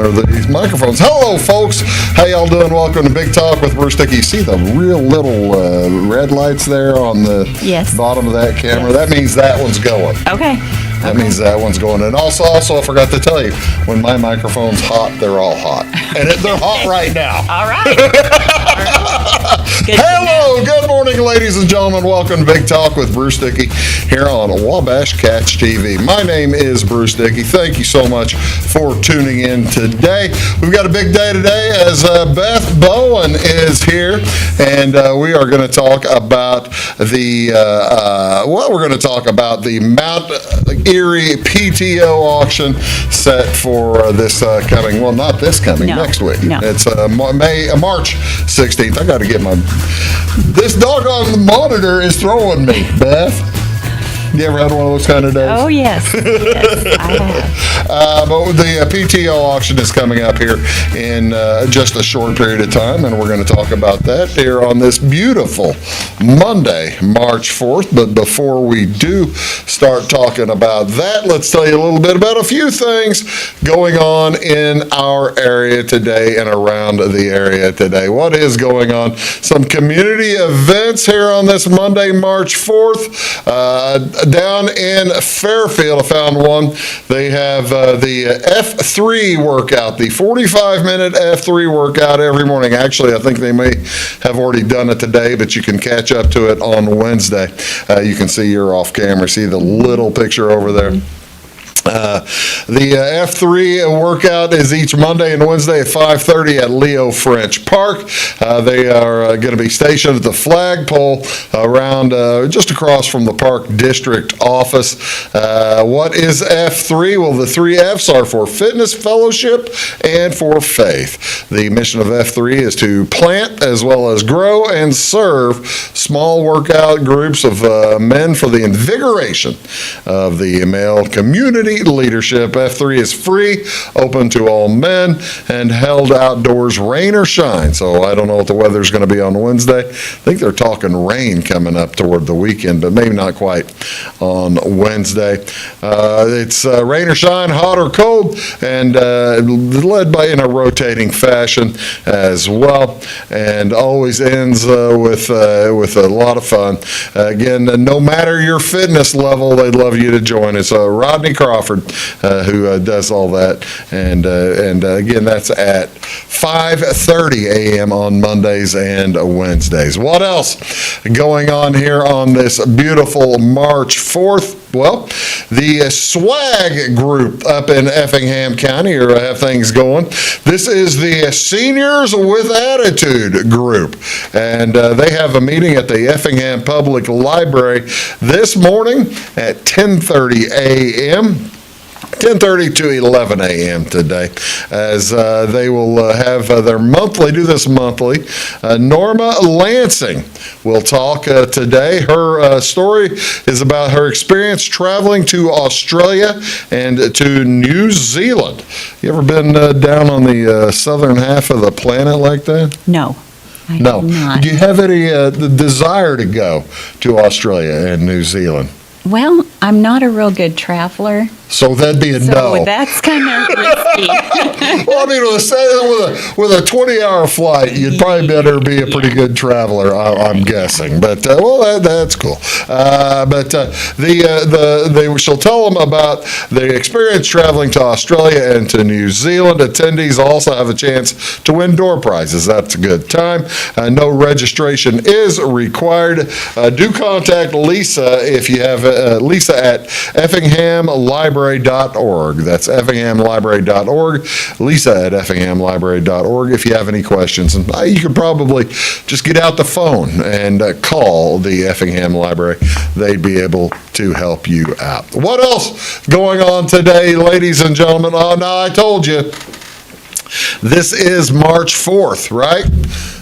open these microphones. Hello, folks. How y'all doing? Welcome to Big Talk with Bruce Dickey. See the real little red lights there on the bottom of that camera? Yes. That means that one's going. Okay. That means that one's going. And also, I forgot to tell you, when my microphone's hot, they're all hot. And they're hot right now. All right. Hello, good morning, ladies and gentlemen. Welcome to Big Talk with Bruce Dickey here on Wabash Catch TV. My name is Bruce Dickey. Thank you so much for tuning in today. We've got a big day today as Beth Bowen is here, and we are going to talk about the Mount Erie PTO auction set for this coming, well, not this coming, next week. No. It's March 16th. I got to get this doggone monitor is throwing me, Beth. You ever had one of those kind of days? Oh, yes. Yes, I have. But the PTO auction is coming up here in just a short period of time, and we're going to talk about that here on this beautiful Monday, March 4th. But before we do start talking about that, let's tell you a little bit about a few things going on in our area today and around the area today. What is going on? Some community events here on this Monday, March 4th. Down in Fairfield, I found one. They have the F3 workout, the 45-minute F3 workout every morning. Actually, I think they may have already done it today, but you can catch up to it on Wednesday. You can see you're off camera. See the little picture over there? The F3 workout is each Monday and Wednesday at 5:30 at Leo French Park. They are going to be stationed at the flagpole around just across from the Park District office. What is F3? Well, the three F's are for fitness, fellowship, and for faith. The mission of F3 is to plant as well as grow and serve small workout groups of men for the invigoration of the male community leadership. F3 is free, open to all men, and held outdoors, rain or shine. So I don't know what the weather's going to be on Wednesday. I think they're talking rain coming up toward the weekend, but maybe not quite on Wednesday. It's rain or shine, hot or cold, and led by in a rotating fashion as well, and always ends with a lot of fun. Again, no matter your fitness level, they'd love you to join. It's Rodney Crawford who does all that, and again, that's at 5:30 a.m. on Mondays and Wednesdays. What else going on here on this beautiful March 4th? Well, the SWAG group up in Effingham County have things going. This is the Seniors with Attitude group, and they have a meeting at the Effingham Public Library this morning at 10:30 a.m. 10:30 to 11 a.m. today, as they will have their monthly, do this monthly. Norma Lansing will talk today. Her story is about her experience traveling to Australia and to New Zealand. You ever been down on the southern half of the planet like that? No. I have not. Do you have any desire to go to Australia and New Zealand? Well, I'm not a real good traveler. So that'd be a no. So that's kind of risky. Well, I mean, with a 20-hour flight, you'd probably better be a pretty good traveler, I'm guessing. But well, that's cool. She'll tell them about the experience traveling to Australia and to New Zealand. Attendees also have a chance to win door prizes. That's a good time. No registration is required. Do contact Lisa if you have Lisa at effinghamlibrary.org. That's effinghamlibrary.org. Lisa at effinghamlibrary.org if you have any questions. And you could probably just get out the phone and call the Effingham Library. They'd be able to help you out. What else going on today, ladies and gentlemen? Oh, no, I told you. This is March 4th, right?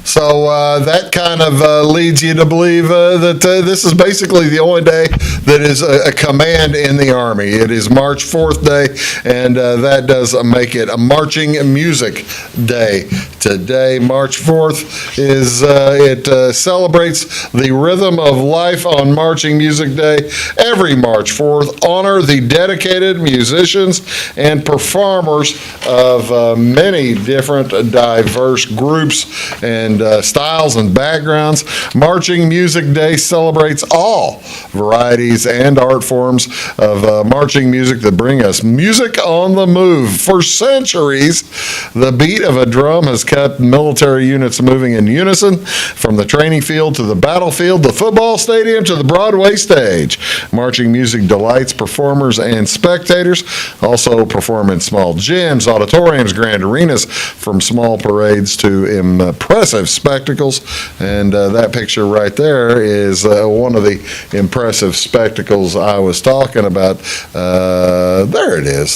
So that kind of leads you to believe that this is basically the only day that is a command in the Army. It is March 4th Day, and that does make it a Marching Music Day. Today, March 4th, it celebrates the rhythm of life on Marching Music Day. Every March 4th, honor the dedicated musicians and performers of many different diverse groups and styles and backgrounds. Marching Music Day celebrates all varieties and art forms of marching music that bring us music on the move. For centuries, the beat of a drum has kept military units moving in unison, from the training field to the battlefield, the football stadium to the Broadway stage. Marching music delights performers and spectators. Also perform in small gyms, auditoriums, grand arenas, from small parades to impressive spectacles. And that picture right there is one of the impressive spectacles I was talking about. There it is.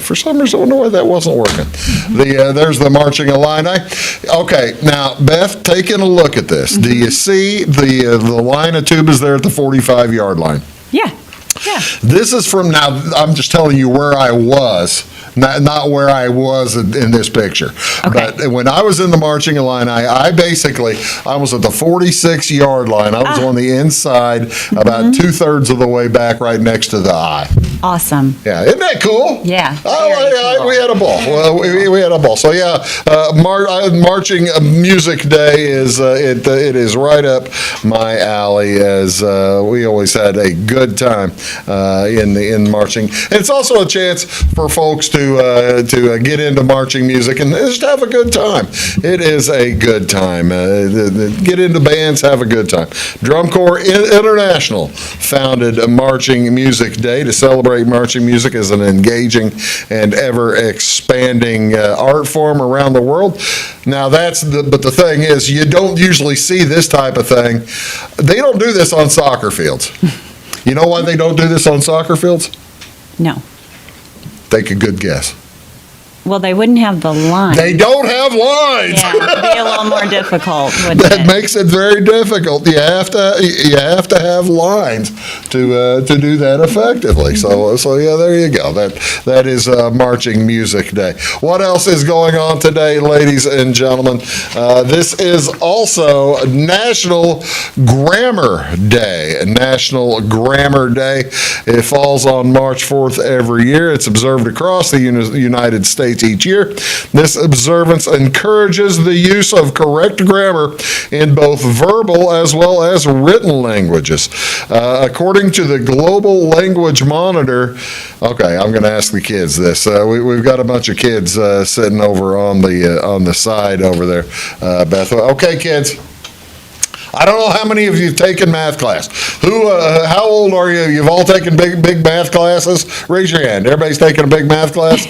For some reason, I wonder why that wasn't working. There's the marching Illini. Okay, now, Beth, taking a look at this, do you see the line of tubas there at the 45-yard line? Yeah. Yeah. This is from, now, I'm just telling you where I was, not where I was in this picture. Okay. But when I was in the marching line, I was at the 46-yard line. I was on the inside, about 2/3 of the way back, right next to the I. Awesome. Yeah, isn't that cool? Yeah. Oh, Cool. we had a ball. Well, we had a ball. So yeah, marching music day it is right up my alley, as we always had a good time in marching. And it's also a chance for folks to get into marching music and just have a good time. It is a good time. Get into bands, have a good time. Drum Corps International founded Marching Music Day to celebrate marching music as an engaging and ever-expanding art form around the world. Now, but the thing is, you don't usually see this type of thing. They don't do this on soccer fields. You know why they don't do this on soccer fields? No. Take a good guess. Well, they wouldn't have the line. They don't have lines. Yeah, it would be a little more difficult, wouldn't That it? makes it very difficult. You have to have lines to do that effectively. So yeah, there you go. That is Marching Music Day. What else is going on today, ladies and gentlemen? This is also National Grammar Day. National Grammar Day. It falls on March 4th every year. It's observed across the United States each year. This observance encourages the use of correct grammar in both verbal as well as written languages. According to the Global Language Monitor, okay, I'm going to ask the kids this. We've got a bunch of kids sitting over on the side over there, Beth. Okay, kids. I don't know how many of you have taken math class. How old are you? You've all taken big math classes? Raise your hand. Everybody's taking a big math class?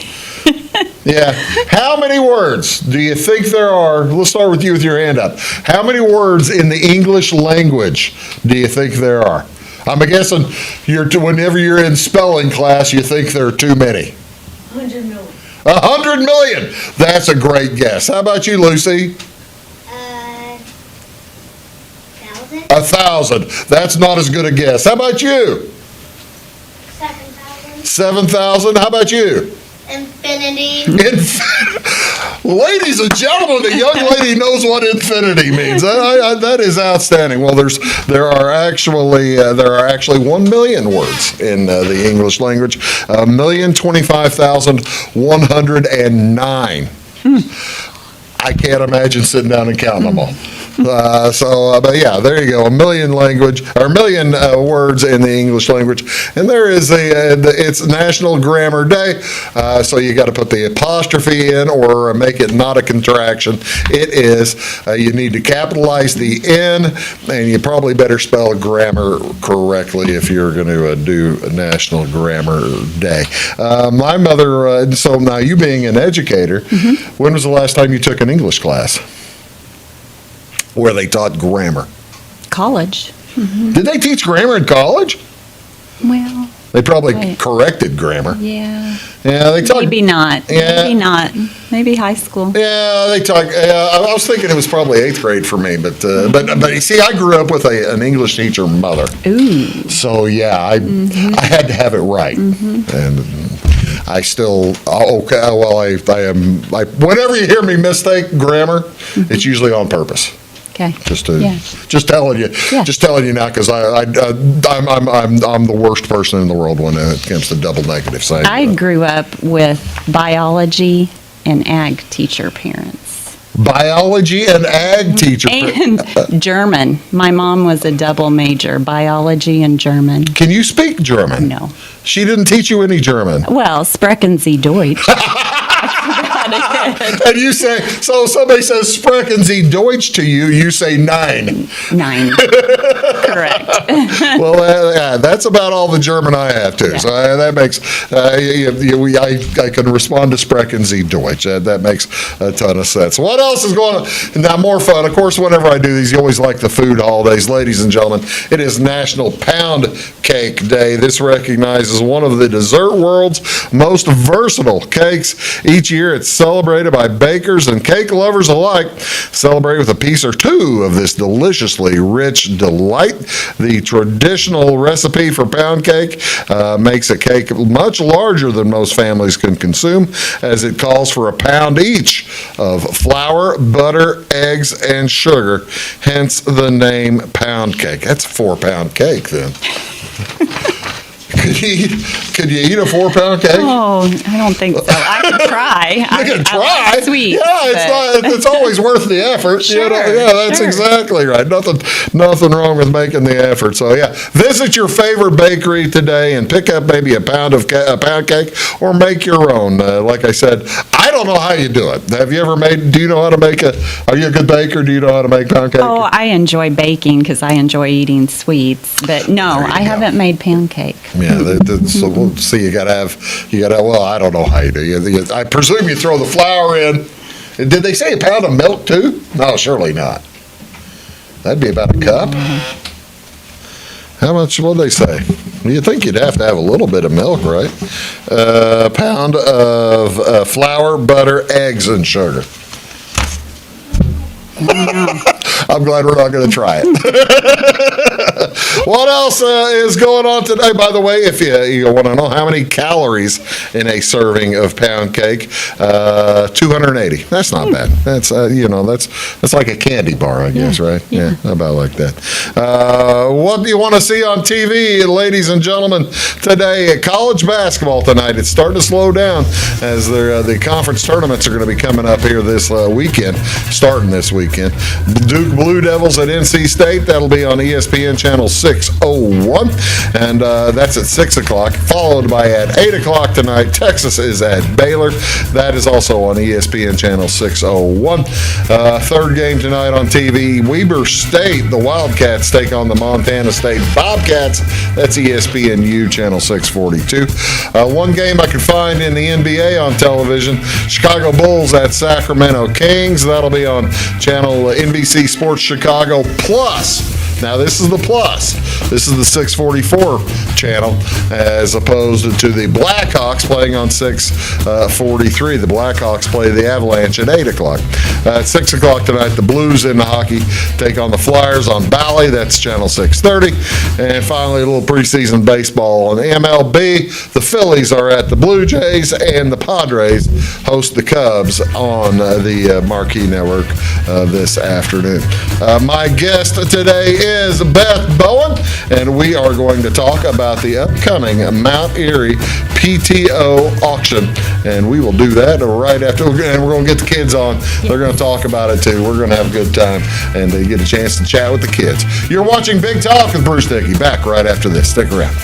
Yeah. How many words do you think there are? Let's start with you with your hand up. How many words in the English language do you think there are? I'm guessing whenever you're in spelling class, you think there are too many. 100 million. 100 million. That's a great guess. How about you, Lucy? 1,000. 1,000. That's not as good a guess. How about you? 7,000. 7,000. How about you? Infinity. Ladies and gentlemen, the young lady knows what infinity means. That is outstanding. Well, there are actually 1 million words in the English language. 1,025,109. I can't imagine sitting down and counting them all. But yeah, there you go. 1 million words in the English language, and there is it's National Grammar Day. So you got to put the apostrophe in or make it not a contraction. It is. You need to capitalize the N, and you probably better spell grammar correctly if you're going to do National Grammar Day. My mother. So now, you being an educator, when was the last time you took an English class where they taught grammar? College. Did they teach grammar in college? Well, They probably Right. corrected grammar. Yeah. Yeah, they talk. Maybe not. Yeah. Maybe not. Maybe high school. Yeah, they talk. I was thinking it was probably 8th grade for me, but you see, I grew up with an English teacher mother, Ooh. so yeah, I had to have it right, and I still okay. Well, I am. Whenever you hear me mistake grammar, it's usually on purpose. Okay. Just Yeah. telling you, Yeah. just telling you now, because I'm the worst person in the world when it comes to double negative saying. I grew up with biology and ag teacher parents. Biology and ag teacher. And German. My mom was a double major, biology and German. Can you speak German? No. She didn't teach you any German. Well, sprechen Sie Deutsch. And you say, so somebody says sprechen Sie Deutsch to you, you say nein. 9. Correct. Well, yeah, that's about all the German I have too. Yeah. So that makes, I can respond to sprechen Sie Deutsch. That makes a ton of sense. What else is going on? Now, more fun. Of course, whenever I do these, you always like the food holidays. Ladies and gentlemen, it is National Pound Cake Day. This recognizes one of the dessert world's most versatile cakes. Each year, it's celebrated by bakers and cake lovers alike. Celebrate with a piece or two of this deliciously rich delight. The traditional recipe for pound cake makes a cake much larger than most families can consume, as it calls for a pound each of flour, butter, eggs, and sugar, hence the name pound cake. That's a 4-pound cake then. Could you eat a 4-pound cake? Oh, I don't think so. I could try. You can I try. like sweets, Yeah, it's always worth the effort. Sure, Yeah, that's sure. exactly right. Nothing wrong with making the effort. So yeah, visit your favorite bakery today and pick up maybe a pound cake or make your own. Like I said, I don't know how you do it. Have you ever made? Do you know how to make Are you a good baker? Do you know how to make pound cake? Oh, I enjoy baking because I enjoy eating sweets. But no, There you I go. haven't made pound cake. Yeah, so we'll see. You gotta have. Well, I don't know how you do. I presume you throw the flour in. Did they say a pound of milk too? No, surely not. That'd be about a cup. How much? What'd they say? You'd think you'd have to have a little bit of milk, right? A pound of flour, butter, eggs, and sugar. I'm glad we're not going to try it. What else is going on today? By the way, if you want to know how many calories in a serving of pound cake, 280. That's not bad. That's that's like a candy bar, I guess, right? Yeah, about like that. What do you want to see on TV, ladies and gentlemen? Today, college basketball tonight. It's starting to slow down as the conference tournaments are going to be coming up here this weekend, starting this weekend. Duke Blue Devils at NC State. That'll be on ESPN Channel 601, and that's at 6 o'clock, followed by at 8 o'clock tonight, Texas is at Baylor. That is also on ESPN Channel 601. Third game tonight on TV, Weber State, the Wildcats take on the Montana State Bobcats. That's ESPNU Channel 642. One game I could find in the NBA on television, Chicago Bulls at Sacramento Kings. That'll be on Channel NBC Sports Chicago Plus. Now, this is the plus. This is the 644 channel, as opposed to the Blackhawks playing on 643. The Blackhawks play the Avalanche at 8 o'clock. At 6 o'clock tonight, the Blues in the hockey take on the Flyers on Bally. That's Channel 630. And finally, a little preseason baseball on MLB. The Phillies are at the Blue Jays, and the Padres host the Cubs on the Marquee Network this afternoon. My guest today is Beth Bowen, and we are going to talk about the upcoming Mount Erie PTO auction, and we will do that right after, and we're going to get the kids on. They're going to talk about it too. We're going to have a good time, and they get a chance to chat with the kids. You're watching Big Talk with Bruce Dickey. Back right after this. Stick around.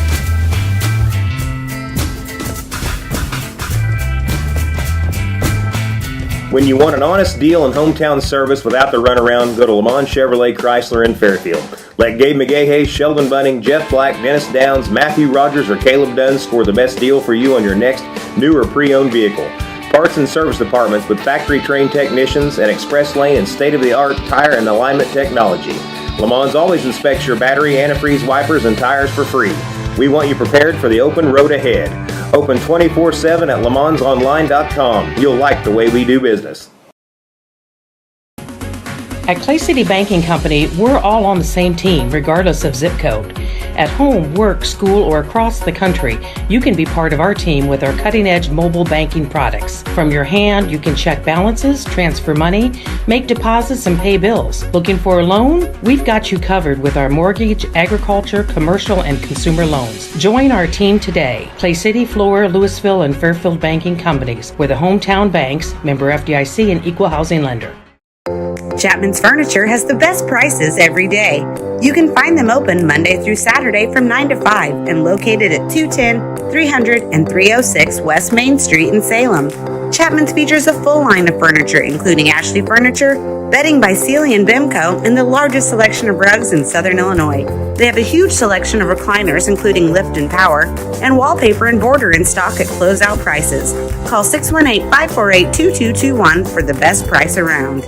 When you want an honest deal and hometown service without the runaround, go to Le Mans Chevrolet Chrysler in Fairfield. Let Gabe McGahey, Sheldon Bunning, Jeff Black, Dennis Downs, Matthew Rogers, or Caleb Dunn score the best deal for you on your next new or pre-owned vehicle. Parts and service departments with factory-trained technicians and express lane and state-of-the-art tire and alignment technology. Le Mans always inspects your battery, antifreeze, wipers, and tires for free. We want you prepared for the open road ahead. Open 24/7 at lemansonline.com. You'll like the way we do business. At Clay City Banking Company, we're all on the same team, regardless of zip code. At home, work, school, or across the country, you can be part of our team with our cutting-edge mobile banking products. From your hand, you can check balances, transfer money, make deposits, and pay bills. Looking for a loan? We've got you covered with our mortgage, agriculture, commercial, and consumer loans. Join our team today. Clay City, Flora, Louisville, and Fairfield Banking Companies. We're the hometown banks, member FDIC, and equal housing lender. Chapman's Furniture has the best prices every day. You can find them open Monday through Saturday from 9 to 5 and located at 210, 300, and 306 West Main Street in Salem. Chapman's features a full line of furniture, including Ashley Furniture, bedding by Sealy and Bimco, and the largest selection of rugs in Southern Illinois. They have a huge selection of recliners, including lift and power, and wallpaper and border in stock at closeout prices. Call 618-548-2221 for the best price around.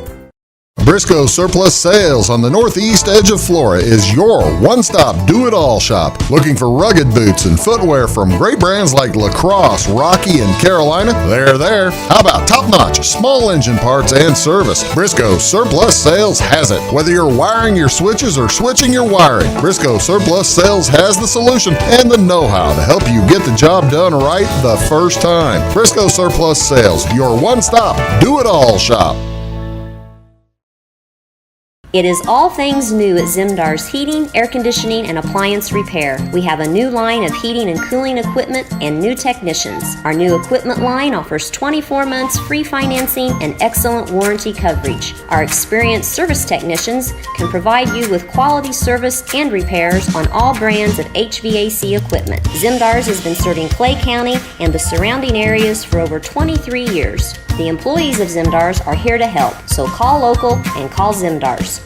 Briscoe Surplus Sales on the northeast edge of Flora is your one-stop do-it-all shop. Looking for rugged boots and footwear from great brands like Lacrosse, Rocky, and Carolina? They're there. How about top-notch small engine parts and service? Briscoe Surplus Sales has it. Whether you're wiring your switches or switching your wiring, Briscoe Surplus Sales has the solution and the know-how to help you get the job done right the first time. Briscoe Surplus Sales, your one-stop do-it-all shop. It is all things new at Zimdar's Heating, Air Conditioning, and Appliance Repair. We have a new line of heating and cooling equipment and new technicians. Our new equipment line offers 24 months free financing and excellent warranty coverage. Our experienced service technicians can provide you with quality service and repairs on all brands of HVAC equipment. Zimdar's has been serving Clay County and the surrounding areas for over 23 years. The employees of Zimdar's are here to help, so call local and call Zimdar's.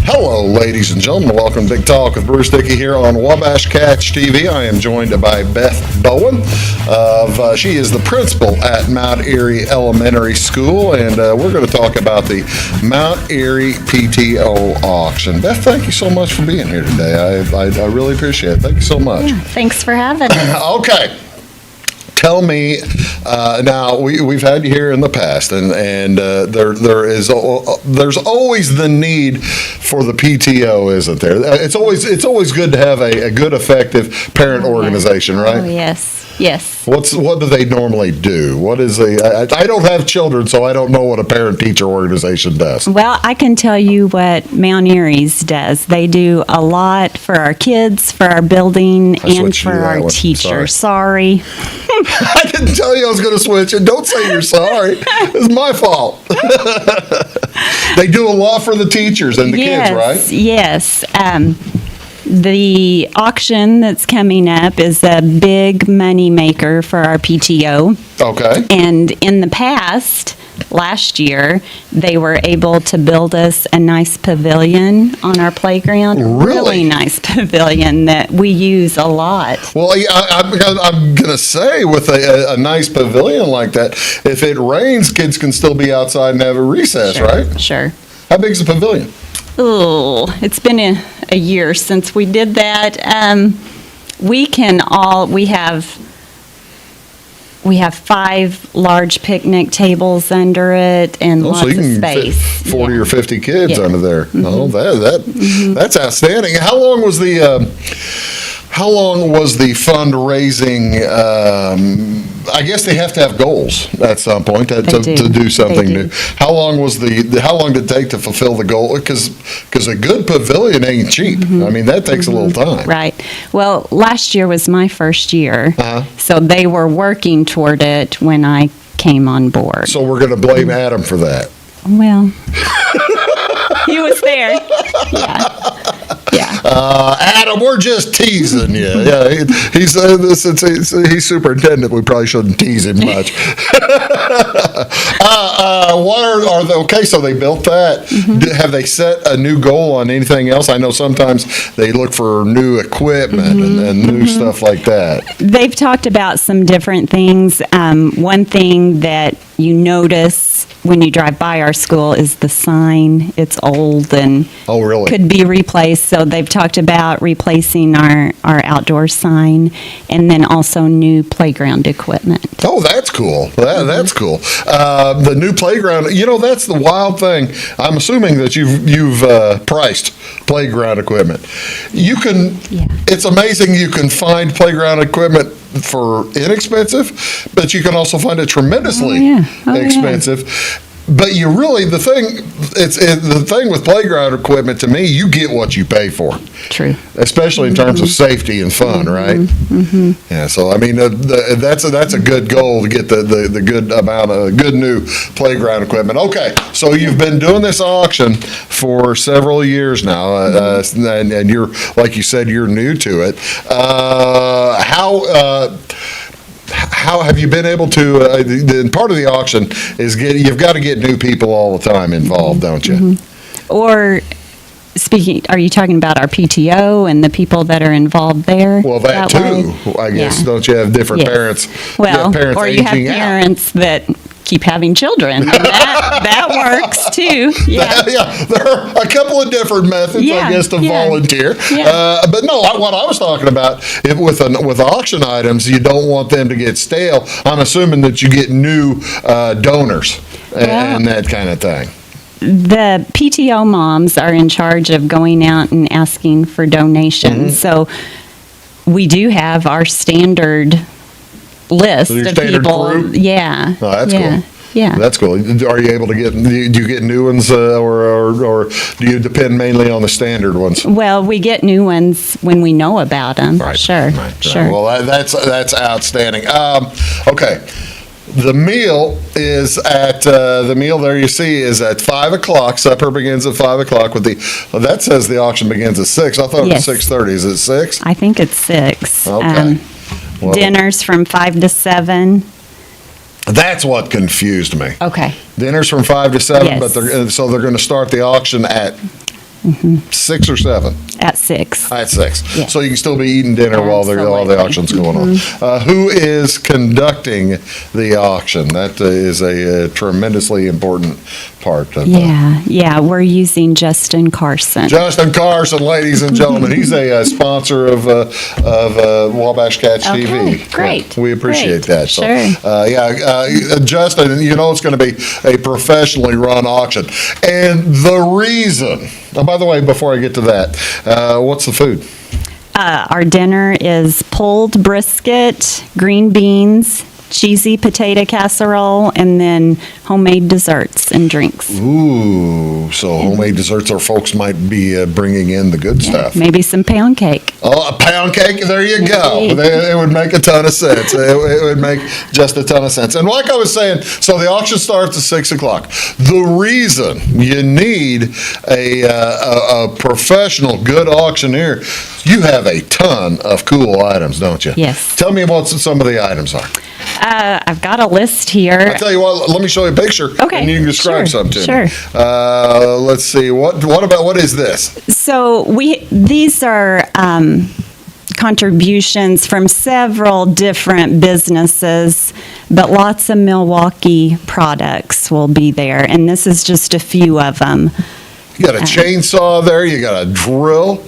Hello, ladies and gentlemen. Welcome to Big Talk with Bruce Dickey here on Wabash Catch TV. I am joined by Beth Bowen. She is the principal at Mount Erie Elementary School, and we're going to talk about the Mount Erie PTO Auction. Beth, thank you so much for being here today. I really appreciate it. Thank you so much. Yeah, thanks for having us. Okay. Tell me, now we've had you here in the past, and there's always the need for the PTO, isn't there? It's always good to have a good, effective parent organization, right? Oh, yes. What do they normally do? What is I don't have children, so I don't know what a parent-teacher organization does. Well, I can tell you what Mount Erie's does. They do a lot for our kids, for our building, and for our teachers. Sorry. I didn't tell you I was going to switch it. Don't say you're sorry. It's my fault. They do a lot for the teachers and the kids, right? Yes. The auction that's coming up is a big money maker for our PTO. Okay. And in the past, last year, they were able to build us a nice pavilion on our playground. Really nice pavilion that we use a lot. Well, I'm going to say with a nice pavilion like that, if it rains, kids can still be outside and have a recess, right? Sure. How big is the pavilion? Oh, it's been a year since we did that. We have 5 large picnic tables under it and lots so you of can space. Fit 40 or 50 kids under there. Mm-hmm. Oh, that's outstanding. How long was the fundraising? I guess they have to have goals at some point to do something new. How long did it take to fulfill the goal? Because a good pavilion ain't cheap. Mm-hmm. I mean, that takes a little time. Right. Well, last year was my first year, so they were working toward it when I came on board. So we're going to blame Adam for that. Well, he was there. Yeah. Adam, we're just teasing you. Yeah, he's superintendent. We probably shouldn't tease him much. What are they? Okay, so they built that. Have they set a new goal on anything else? I know sometimes they look for new equipment and new stuff like that. They've talked about some different things. One thing that you notice when you drive by our school is the sign. It's old and Oh, really? could be replaced. So they've talked about replacing our outdoor sign and then also new playground equipment. Oh, that's cool. That's cool. The new playground, that's the wild thing. I'm assuming that you've priced playground equipment. It's amazing you can find playground equipment for inexpensive, but you can also find it tremendously expensive. But the thing with playground equipment, to me, you get what you pay for. True. Especially in terms of safety and fun, right? Yeah, so I mean, that's a good goal to get the good amount of good new playground equipment. Okay, so you've been doing this auction for several years now, and you're, like you said, you're new to it. How have you been able to, part of the auction is you've got to get new people all the time involved, don't you? Or are you talking about our PTO and the people that are involved there? Well, that too, I guess. Yeah. Don't you have different parents? Well, parents or you have aging out. parents that keep having children. And that works too. Yeah. There are a couple of different methods, I guess, to volunteer. Yeah. But no, what I was talking about, with auction items, you don't want them to get stale. I'm assuming that you get new donors and that kind of thing. The PTO moms are in charge of going out and asking for donations. So we do have our standard list your of standard people. group? Yeah. Oh, that's yeah. cool. Yeah. That's cool. Are you able to do you get new ones, or do you depend mainly on the standard ones? Well, we get new ones when we know about them. Right. Sure. Right. Sure. Well, that's outstanding. Okay. The meal is at there you see is at 5:00. Supper begins at 5:00 that says the auction begins at 6. I thought it was 6:30. Is it 6? I think it's 6. Okay. Well, Dinners from 5 to 7. That's what confused me. Okay. Dinners from 5 to 7, Yes. but they're going to start the auction at 6 or 7. At 6. At 6. Yeah. So you can still be eating dinner while the auction's going on. Who is conducting the auction? That is a tremendously important part of Yeah, we're using Justin Carson. Justin Carson, ladies and gentlemen. He's a sponsor of Wabash Catch TV. Great. Yeah, we appreciate Great. that. So, Sure. Justin, it's going to be a professionally run auction. And the reason, by the way, before I get to that, what's the food? Our dinner is pulled brisket, green beans, cheesy potato casserole, and then homemade desserts and drinks. Ooh, so homemade desserts, or folks might be bringing in the good stuff. Maybe some pound cake. Oh, a pound cake, there you go. Indeed. It would make a ton of sense. It would make just a ton of sense. And like I was saying, so the auction starts at 6:00. The reason you need a professional, good auctioneer, you have a ton of cool items, don't you? Yes. Tell me what some of the items are. I've got a list here. I'll tell you what, let me show you a picture. Okay, And you can describe sure, something to me. sure. Let's see, what is this? So these are contributions from several different businesses, but lots of Milwaukee products will be there, and this is just a few of them. You got a chainsaw there, you got a drill,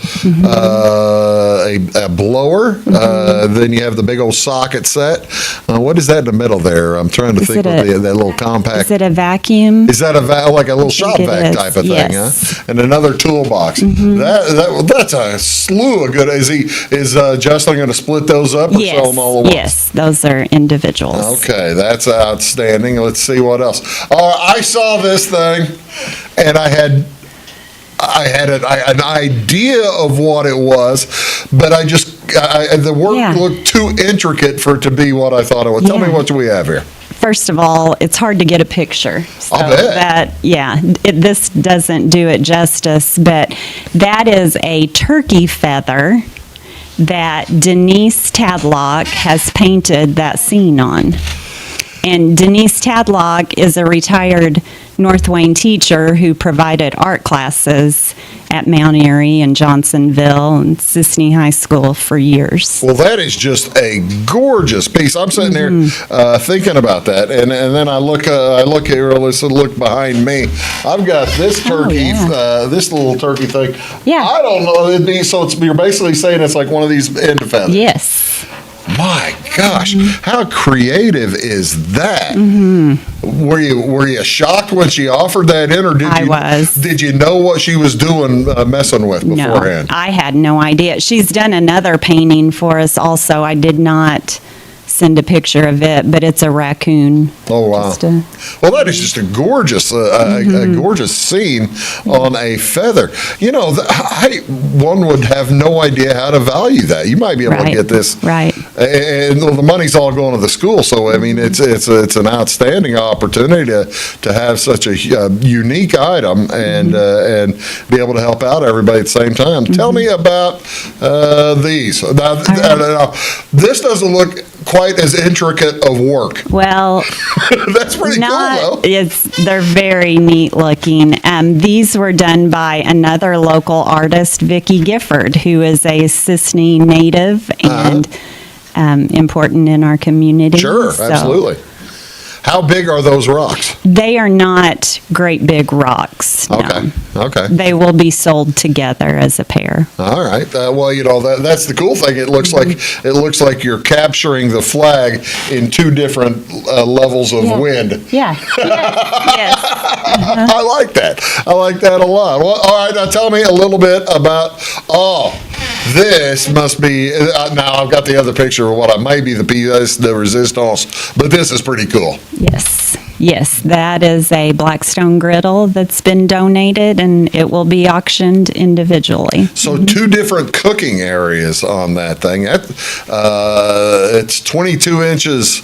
a blower, then you have the big old socket set. What is that in the middle there? I'm trying to think of that little compact. Is it a vacuum? Is that like a little shop it vac is, type of thing, yes. huh? And another toolbox. That's a slew of good. Is Justin going to split those up or sell them all at once? Yes, those are individuals. Okay, that's outstanding. Let's see what else. I saw this thing, and I had an idea of what it was, but the work looked too intricate for it to be what I thought it was. Tell me what we have here. First of all, it's hard to get a picture. So I'll bet. This doesn't do it justice, but that is a turkey feather that Denise Tadlock has painted that scene on. And Denise Tadlock is a retired North Wayne teacher who provided art classes at Mount Erie and Johnsonville and Sisney High School for years. Well, that is just a gorgeous piece. I'm sitting there thinking about that, and then I look here. Let's look behind me. I've got this turkey, this little turkey thing. Yeah. I don't know. You're basically saying it's like one of these end feathers. Yes. My gosh, how creative is that? Were you shocked when she offered that in, or I was. Did you know what she was doing, messing with beforehand? No, I had no idea. She's done another painting for us also. I did not send a picture of it, but it's a raccoon. Oh, wow. Well, that is just a gorgeous, a gorgeous scene on a feather. You know, one would have no idea how to value that. You might be able to get this. Right. And the money's all going to the school, so I mean, it's an outstanding opportunity to have such a unique item and be able to help out everybody at the same time. Tell me about these. Now, this doesn't look quite as intricate of work. Well, that's pretty cool, though. They're very neat looking. These were done by another local artist, Vicki Gifford, who is a Sisney native and important in our community. Sure, absolutely. How big are those rocks? They are not great big rocks. No. Okay. They will be sold together as a pair. All right. Well, you know, that's the cool thing. It looks like you're capturing the flag in two different levels of wind. Yeah. Yes. I like that. I like that a lot. Well, all right. Now tell me a little bit about. This must be. Now I've got the other picture of what might be the pièce de résistance, but this is pretty cool. Yes, that is a Blackstone griddle that's been donated, and it will be auctioned individually. So two different cooking areas on that thing. It's 22 inches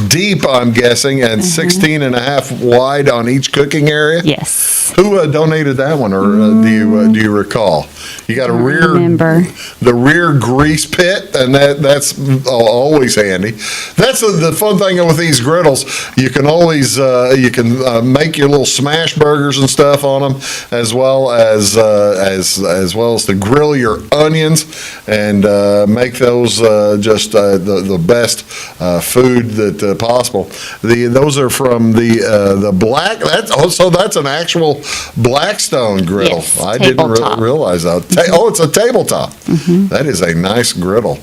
deep, I'm guessing, and 16 and a half wide on each cooking area? Yes. Who donated that one, or do you recall? You got the rear grease pit, and that's always handy. That's the fun thing with these griddles. You can always make your little smash burgers and stuff on them, as well as to grill your onions and make those just the best food that possible. Those are from the black. That's an actual Blackstone griddle. Yes, I didn't realize that. It's a tabletop. That is a nice griddle.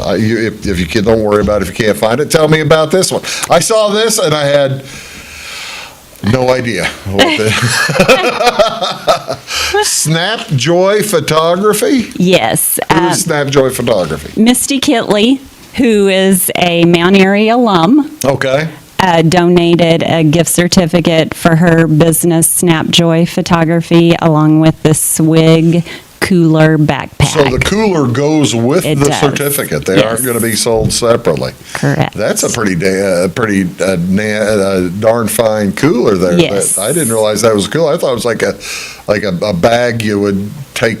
If you don't worry about it if you can't find it. Tell me about this one. I saw this and I had no idea what Snapjoy Photography? Yes. Who is Snapjoy Photography? Misty Kitley, who is a Mount Erie alum. Okay. Donated a gift certificate for her business, Snapjoy Photography, along with the Swig cooler backpack. So the cooler goes with the does. certificate. They aren't going to be sold separately. Correct. That's a pretty darn fine cooler there. Yes. I didn't realize that was cool. I thought it was like a bag you would take.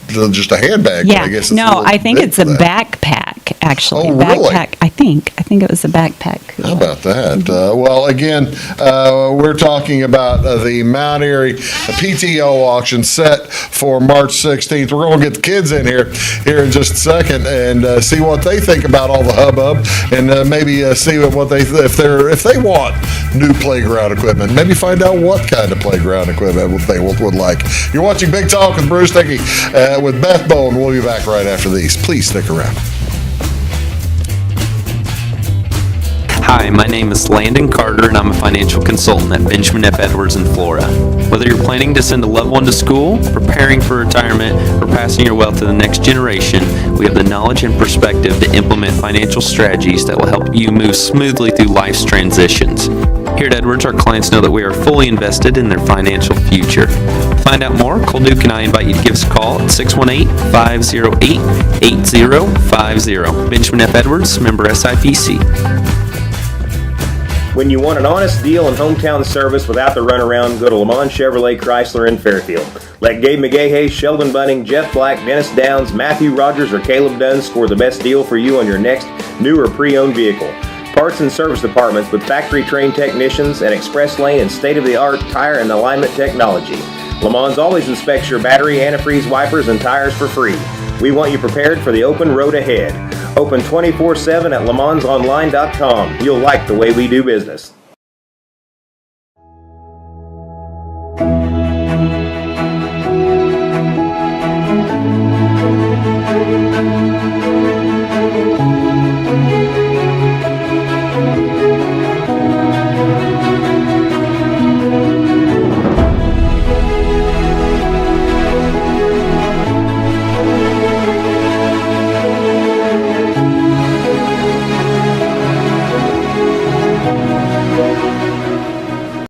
Just a handbag. Yeah. I guess I think it's a backpack, actually. Oh, really? Backpack. I think it was a backpack cooler. How about that? Well, again, we're talking about the Mount Erie PTO auction set for March 16th. We're going to get the kids in here in just a second and see what they think about all the hubbub, and maybe see what if they want new playground equipment. Maybe find out what kind of playground equipment they would like. You're watching Big Talk with Bruce Dickey. With Beth Bowen. We'll be back right after these. Please stick around. Hi, my name is Landon Carter, and I'm a financial consultant at Benjamin F. Edwards in Florida. Whether you're planning to send a loved one to school, preparing for retirement, or passing your wealth to the next generation, we have the knowledge and perspective to implement financial strategies that will help you move smoothly through life's transitions. Here at Edwards, our clients know that we are fully invested in their financial future. To find out more, Cole Duke and I invite you to give us a call at 618-508-8050. Benjamin F. Edwards, member SIPC. When you want an honest deal and hometown service without the runaround, go to Lamont Chevrolet Chrysler in Fairfield. Let Gabe McGahey, Sheldon Bunning, Jeff Black, Dennis Downs, Matthew Rogers, or Caleb Dunn score the best deal for you on your next new or pre-owned vehicle. Parts and service departments with factory-trained technicians and express lane and state-of-the-art tire and alignment technology. Lamont always inspects your battery, antifreeze, wipers, and tires for free. We want you prepared for the open road ahead. Open 24/7 at LaMonsOnline.com. You'll like the way we do business.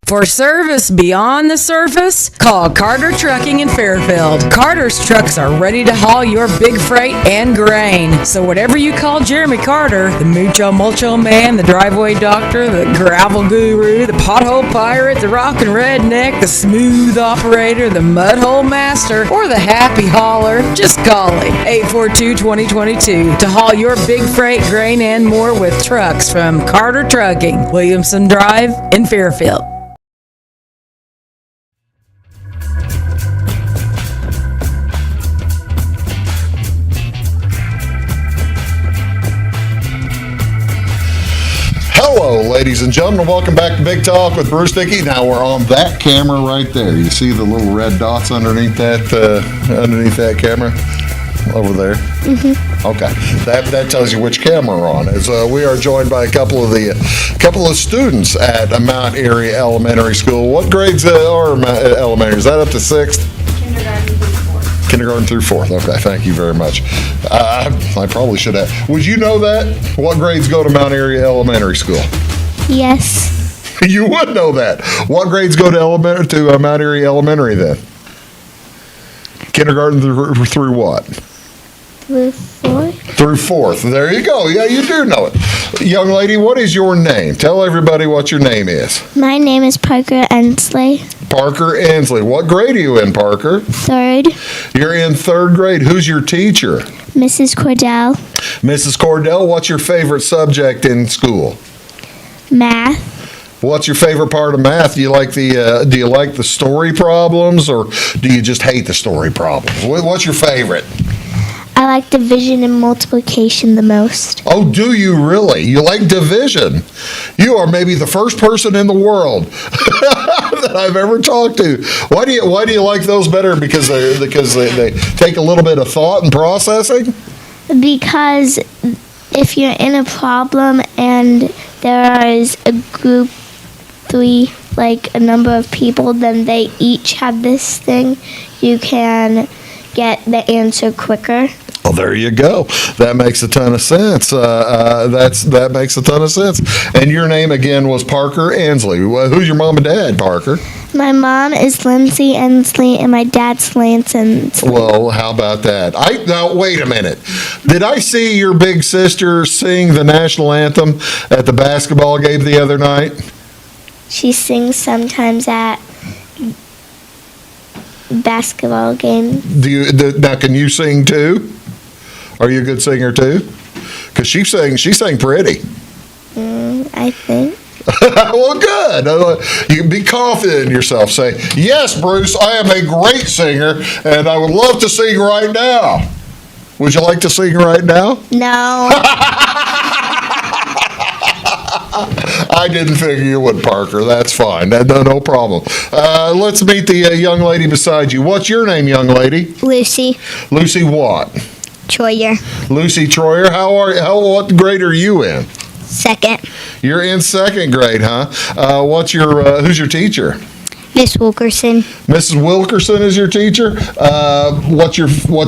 For service beyond the surface, call Carter Trucking in Fairfield. Carter's trucks are ready to haul your big freight and grain. So whatever you call Jeremy Carter, the Mucho Mulcho Man, the driveway doctor, the gravel guru, the pothole pirate, the rockin' redneck, the smooth operator, the mudhole master, or the happy hauler, just call him. 842-2022 to haul your big freight, grain, and more with trucks from Carter Trucking, Williamson Drive in Fairfield. Hello, ladies and gentlemen. Welcome back to Big Talk with Bruce Dickey. Now we're on that camera right there. You see the little red dots underneath that camera over there? Mm-hmm. Okay, that tells you which camera we're on. We are joined by a couple of students at Mount Erie Elementary School. What grades are elementary? Is that up to 6th? Kindergarten through 4th. Okay, thank you very much. I probably should have. Would you know that? What grades go to Mount Erie Elementary School? Yes. You would know that. What grades go to Mount Erie Elementary then? Kindergarten through what? Through 4th. Through 4th. There you go. Yeah, you do know it. Young lady, what is your name? Tell everybody what your name is. My name is Parker Endsley. Parker Endsley. What grade are you in, Parker? 3rd. You're in 3rd grade. Who's your teacher? Mrs. Cordell. Mrs. Cordell, what's your favorite subject in school? Math. What's your favorite part of math? Do you like the story problems, or do you just hate the story problems? What's your favorite? I like division and multiplication the most. Oh, do you really? You like division? You are maybe the first person in the world that I've ever talked to. Why do you like those better? Because they take a little bit of thought and processing? Because if you're in a problem and there is a group 3, like a number of people, then they each have this thing, you can get the answer quicker. Well, there you go. That makes a ton of sense. That makes a ton of sense. And your name again was Parker Endsley. Who's your mom and dad, Parker? My mom is Lindsay Endsley and my dad's Lance Endsley. Well, how about that? Now, wait a minute. Did I see your big sister sing the national anthem at the basketball game the other night? She sings sometimes at basketball games. Now, can you sing too? Are you a good singer too? Because she sang pretty. I think. Well, good. You be confident in yourself. Say, yes, Bruce, I am a great singer, and I would love to sing right now. Would you like to sing right now? No. I didn't figure you would, Parker. That's fine. No problem. Let's meet the young lady beside you. What's your name, young lady? Lucy. Lucy what? Troyer. Lucy Troyer. What grade are you in? 2nd. You're in 2nd grade, huh? Who's your teacher? Miss Wilkerson. Mrs. Wilkerson is your teacher. What's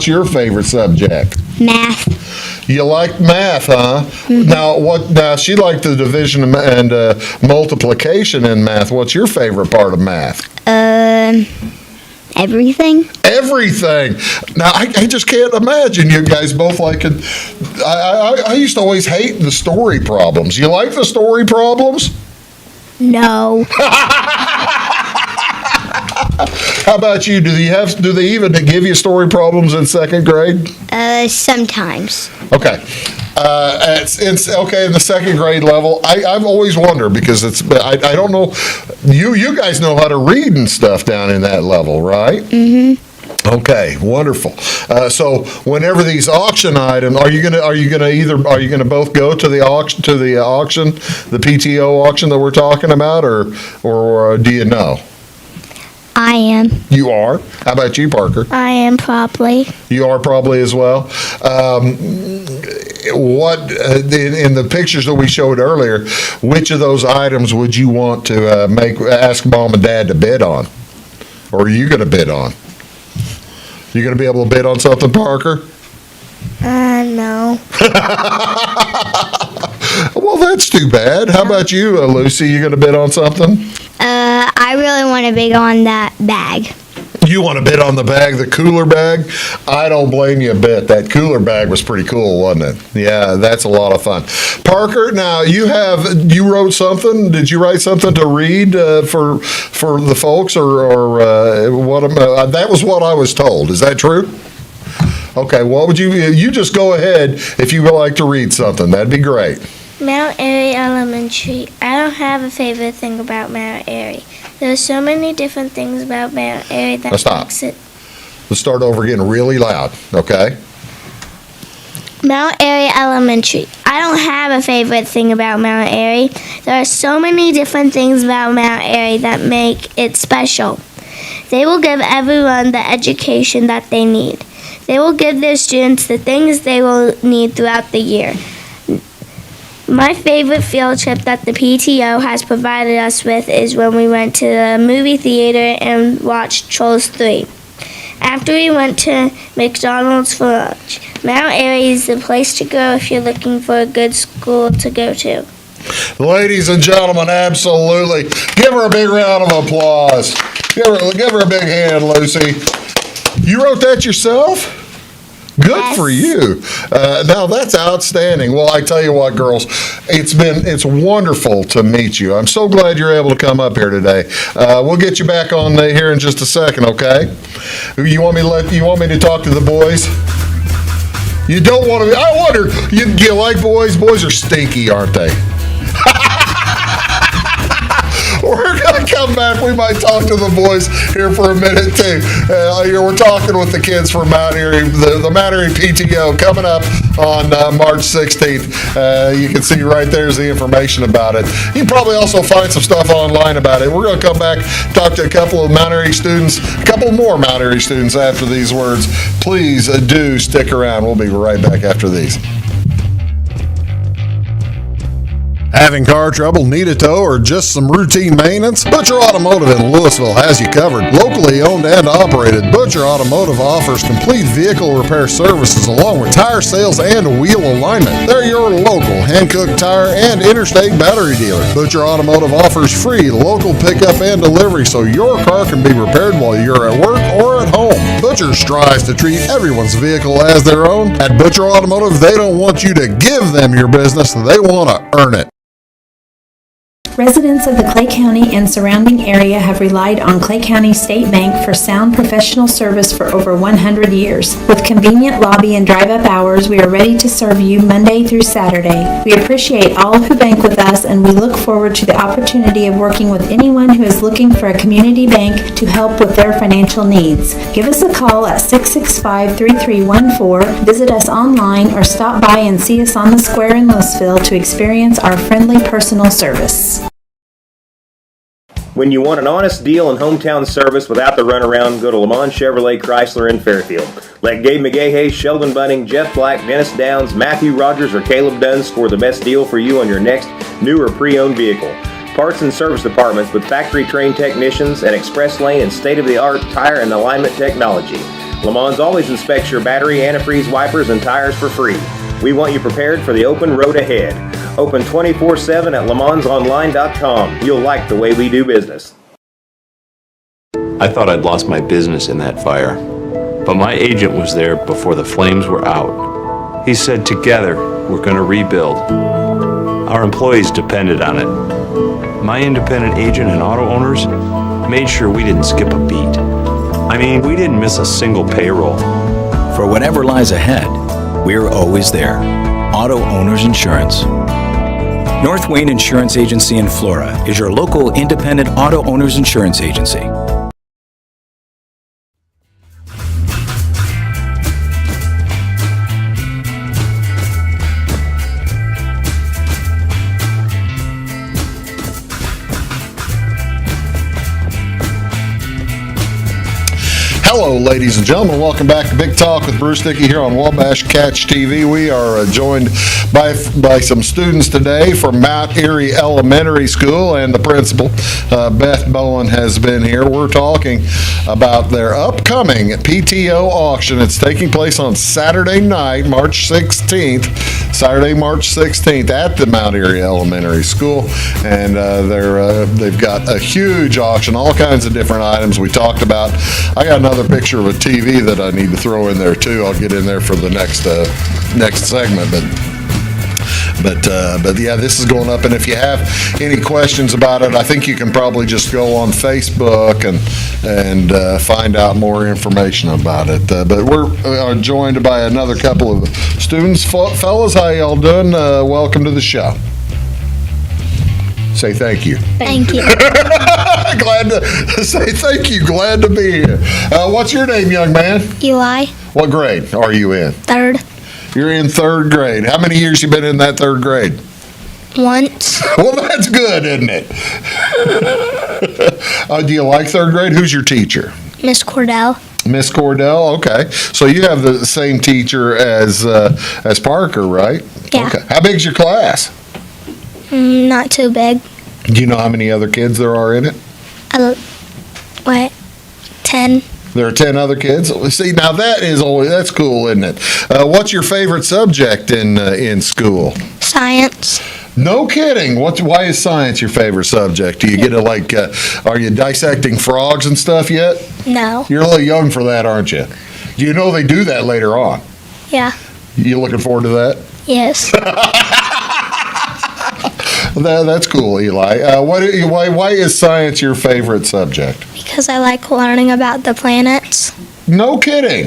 your favorite subject? Math. You like math, huh? Mm-hmm. Now she liked the division and multiplication in math. What's your favorite part of math? Everything. Everything. Now I just can't imagine you guys both liking. I used to always hate the story problems. You like the story problems? No. How about you? Do they even give you story problems in second grade? Sometimes. Okay. It's okay in the second grade level. I've always wondered because I don't know. You guys know how to read and stuff down in that level, right? Mm-hmm. Okay, wonderful. So whenever these auction items, are you gonna both go to the auction, the PTO auction that we're talking about, or do you know? I am. You are? How about you, Parker? I am probably. You are probably as well. What in the pictures that we showed earlier, which of those items would you want to ask mom and dad to bid on, or are you going to bid on? You going to be able to bid on something, Parker? No. Well, that's too bad. How about you, Lucy? You going to bid on something? I really want to bid on that bag. You want to bid on the bag, the cooler bag? I don't blame you a bit. That cooler bag was pretty cool, wasn't it? Yeah, that's a lot of fun. Parker, now you wrote something. Did you write something to read for the folks, or what? That was what I was told. Is that true? Okay. What would you just go ahead if you would like to read something? That'd be great. Mount Erie Elementary. I don't have a favorite thing about Mount Erie. There are so many different things about Mount Erie that makes it. Let's start over again really loud, okay? Mount Erie Elementary. I don't have a favorite thing about Mount Erie. There are so many different things about Mount Erie that make it special. They will give everyone the education that they need. They will give their students the things they will need throughout the year. My favorite field trip that the PTO has provided us with is when we went to the movie theater and watched Trolls 3. After we went to McDonald's for lunch. Mount Erie is the place to go if you're looking for a good school to go to. Ladies and gentlemen, absolutely. Give her a big round of applause. Give her a big hand, Lucy. You wrote that yourself? Good Yes. for you. Now that's outstanding. Well, I tell you what, girls, it's wonderful to meet you. I'm so glad you're able to come up here today. We'll get you back on here in just a second, okay? You want me to talk to the boys? You don't want to. I wonder. You like boys? Boys are stinky, aren't they? We're going to come back. We might talk to the boys here for a minute, too. We're talking with the kids from Mount Erie, the Mount Erie PTO, coming up on March 16th. You can see right there's the information about it. You can probably also find some stuff online about it. We're going to come back, talk to a couple of Mount Erie students, a couple more Mount Erie students after these words. Please do stick around. We'll be right back after these. Having car trouble, need a tow, or just some routine maintenance? Butcher Automotive in Louisville has you covered. Locally owned and operated, Butcher Automotive offers complete vehicle repair services along with tire sales and wheel alignment. They're your local hand-cooked tire and interstate battery dealer. Butcher Automotive offers free local pickup and delivery so your car can be repaired while you're at work or at home. Butcher strives to treat everyone's vehicle as their own. At Butcher Automotive, they don't want you to give them your business, they want to earn it. Residents of the Clay County and surrounding area have relied on Clay County State Bank for sound professional service for over 100 years. With convenient lobby and drive-up hours, we are ready to serve you Monday through Saturday. We appreciate all who bank with us, and we look forward to the opportunity of working with anyone who is looking for a community bank to help with their financial needs. Give us a call at 665-3314, visit us online, or stop by and see us on the square in Louisville to experience our friendly personal service. When you want an honest deal and hometown service without the runaround, go to Lamont Chevrolet Chrysler in Fairfield. Let Gabe McGahey, Sheldon Bunning, Jeff Black, Dennis Downs, Matthew Rogers, or Caleb Dunn score the best deal for you on your next new or pre-owned vehicle. Parts and service departments with factory-trained technicians and express lane and state-of-the-art tire and alignment technology. Lamont always inspects your battery, antifreeze, wipers, and tires for free. We want you prepared for the open road ahead. Open 24/7 at LeMansOnline.com. You'll like the way we do business. I thought I'd lost my business in that fire, but my agent was there before the flames were out. He said, together, we're going to rebuild. Our employees depended on it. my independent agent and auto owners made sure we didn't skip a beat. I mean, we didn't miss a single payroll. For whatever lies ahead, we're always there. Auto Owners Insurance. North Wayne Insurance Agency in Flora is your local independent auto owners insurance agency. Hello, ladies and gentlemen. Welcome back to Big Talk with Bruce Dickey here on Wabash Catch TV. We are joined by some students today from Mount Erie Elementary School, and the principal, Beth Bowen, has been here. We're talking about their upcoming PTO auction. It's taking place on Saturday night, March 16th, Saturday, March 16th at the Mount Erie Elementary School, and they've got a huge auction, all kinds of different items we talked about. I got another picture of a TV that I need to throw in there too. I'll get in there for the next segment, but yeah, this is going up, and if you have any questions about it, I think you can probably just go on Facebook and find out more information about it. But we're joined by another couple of students. Fellas, how y'all doing? Welcome to the show. Say thank you. Thank you. Glad to say thank you. Glad to be here. What's your name, young man? Eli, What grade are you in? 3rd. You're in 3rd grade. How many years you been in that 3rd grade? Once. Well, that's good, isn't it? Do you like 3rd grade? Who's your teacher? Miss Cordell. Miss Cordell. Okay, so you have the same teacher as Parker, right? Yeah. Okay. How big's your class? Not too big. Do you know how many other kids there are in it? 10. There are 10 other kids. See, now that's cool, isn't it? What's your favorite subject in school? Science. No kidding. Why is science your favorite subject? Do you get to are you dissecting frogs and stuff yet? No. You're a little young for that, aren't you? Do you know they do that later on? Yeah. You looking forward to that? Yes. That's cool, Eli. Why is science your favorite subject? Because I like learning about the planets. No kidding.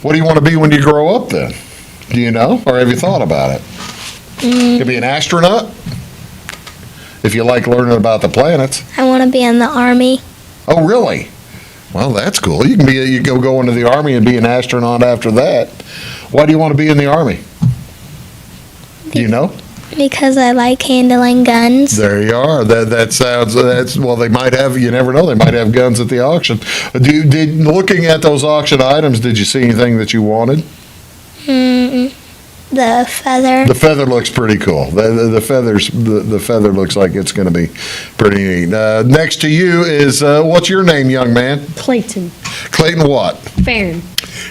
What do you want to be when you grow up then? Do you know? Or have you thought about it? You be an astronaut? If you like learning about the planets. I want to be in the Army. Oh, really? Well, that's cool. You can go into the Army and be an astronaut after that. Why do you want to be in the Army? Do you know? Because I like handling guns. There you are. Well, they might have, you never know, they might have guns at the auction. Looking at those auction items, did you see anything that you wanted? The feather. The feather looks pretty cool. The feather looks like it's going to be pretty neat. Next to you is, what's your name, young man? Clayton Clayton what? Fearn.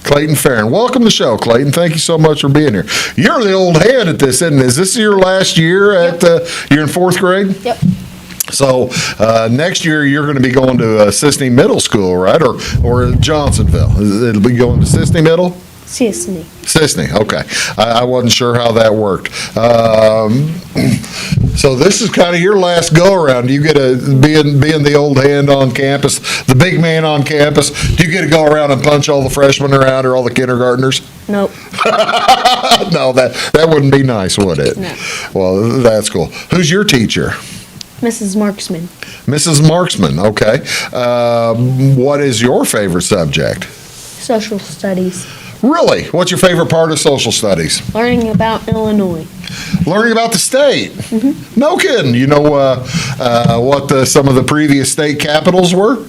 Clayton Fearn. Welcome to the show, Clayton. Thank you so much for being here. You're the old head at this, isn't it? Is this your last year you're in 4th grade? Yep. So next year you're going to be going to Sisney Middle School, right? Or Johnsonville. It'll be going to Sisney Middle? Sisney. Sisney, okay. I wasn't sure how that worked. So this is kind of your last go-around. Do you get to, being the old hand on campus, the big man on campus, do you get to go around and punch all the freshmen around or all the kindergartners? Nope. No, that wouldn't be nice, would it? No. Well, that's cool. Who's your teacher? Mrs. Marksman. Mrs. Marksman, okay. What is your favorite subject? Social studies. Really? What's your favorite part of social studies? Learning about Illinois. Learning about the state? Mm-hmm. No kidding. You know what some of the previous state capitals were?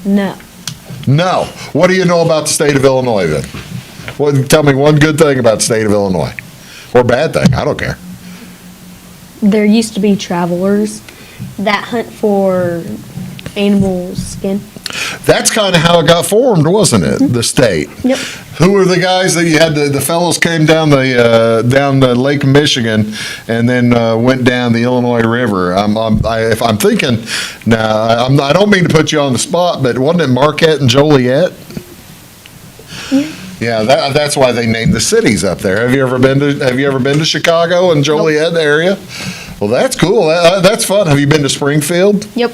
No. No. What do you know about the state of Illinois then? Tell me one good thing about the state of Illinois. Or bad thing. I don't care. There used to be travelers that hunt for animal skin. That's kind of how it got formed, wasn't it? Mm-hmm. The state. Yep. Who were the guys that you had? The fellows came down the Lake Michigan and then went down the Illinois River. If I'm thinking now, I don't mean to put you on the spot, but wasn't it Marquette and Joliet? Yeah, that's why they named the cities up there. Have you ever been to Chicago and Joliet area? Well, that's cool. That's fun. Have you been to Springfield? Yep.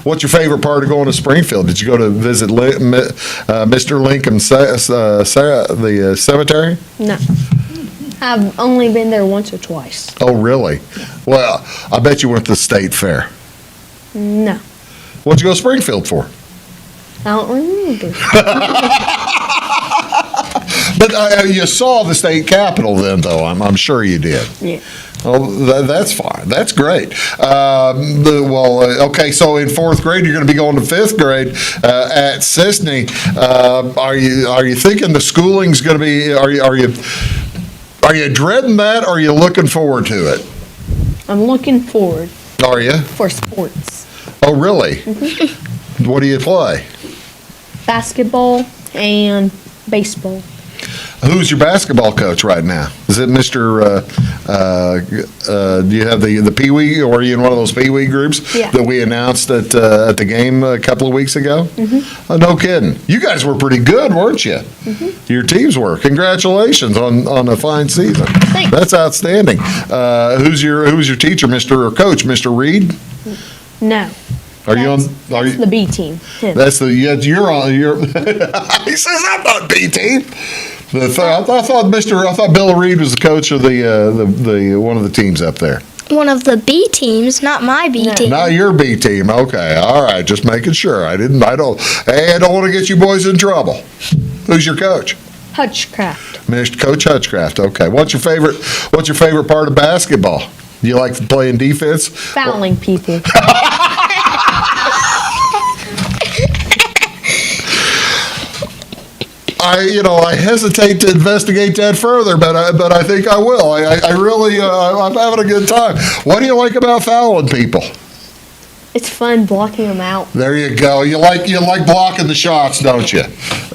What's your favorite part of going to Springfield? Did you go to visit Mr. Lincoln, the cemetery? No. I've only been there once or twice. Oh, really? Well, I bet you went to the state fair. No. What'd you go to Springfield for? I don't remember. But you saw the state capitol then, though. I'm sure you did. Yeah. Oh, that's fine. That's great. Okay, so in fourth grade, you're going to be going to fifth grade at Sisney. Are you thinking the schooling's going to be? Are you dreading that? Or are you looking forward to it? I'm looking forward. Are you? For sports. Oh, really? Mm-hmm. What do you play? Basketball and baseball. Who's your basketball coach right now? Is it Mr. Do you have the Pee Wee, or are you in one of those Pee Wee groups Yeah. that we announced at the game a couple of weeks ago? Mm-hmm. Oh, no kidding. You guys were pretty good, weren't you? Mm-hmm. Your teams were. Congratulations on a fine season. Thanks. That's outstanding. Who's your teacher, Mr. or Coach, Mr. Reed? No. Are you on? Are That's you? the B team. Him. That's the you're on. You're. He says I'm not B team. I thought Bill Reed was the coach of the one of the teams up there. One of the B teams, not my B team. Not your B team. Okay, all right. Just making sure. I don't want to get you boys in trouble. Who's your coach? Hutchcraft. Mr. Coach Hutchcraft. Okay. What's your favorite part of basketball? Do you like playing defense? Fouling people. I hesitate to investigate that further, but I think I will. I really, I'm having a good time. What do you like about fouling people? It's fun blocking them out. There you go. You like blocking the shots, don't you?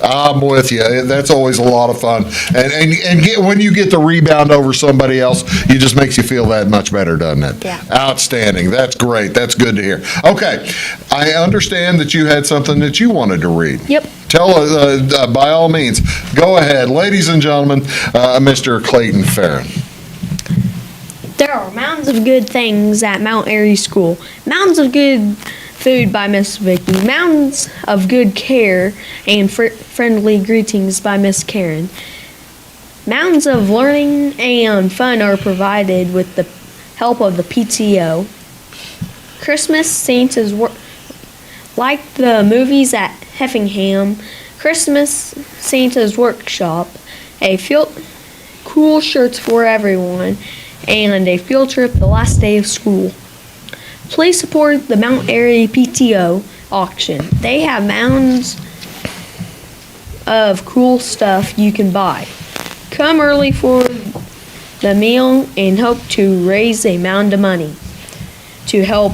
I'm with you. That's always a lot of fun. And when you get the rebound over somebody else, it just makes you feel that much better, doesn't it? Yeah. Outstanding. That's great. That's good to hear. Okay. I understand that you had something that you wanted to read. Yep. Tell by all means. Go ahead. Ladies and gentlemen, Mr. Clayton Fearn. There are mountains of good things at Mount Erie School. Mountains of good food by Miss Vicky. Mountains of good care and friendly greetings by Miss Karen. Mountains of learning and fun are provided with the help of the PTO. Christmas Santa's like the movies at Heffingham. Christmas Santa's Workshop. Cool shirts for everyone. And a field trip the last day of school. Please support the Mount Erie PTO Auction. They have mounds of cool stuff you can buy. Come early for the meal and hope to raise a mound of money to help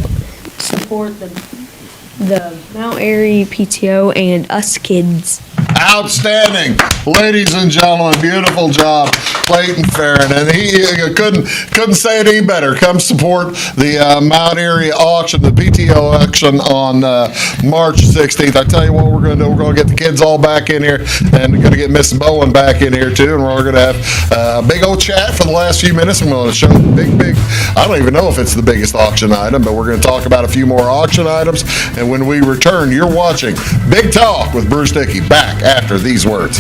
support the Mount Erie PTO and us kids. Outstanding. Ladies and gentlemen, beautiful job, Clayton Fearn. And he couldn't say it any better. Come support the Mount Erie auction, the PTO auction on March 16th. I tell you what we're going to do. We're going to get the kids all back in here, and we're going to get Miss Bowen back in here, too. And we're going to have a big old chat for the last few minutes. I'm going to show big, I don't even know if it's the biggest auction item, but we're going to talk about a few more auction items. And when we return, you're watching Big Talk with Bruce Dickey, back after these words.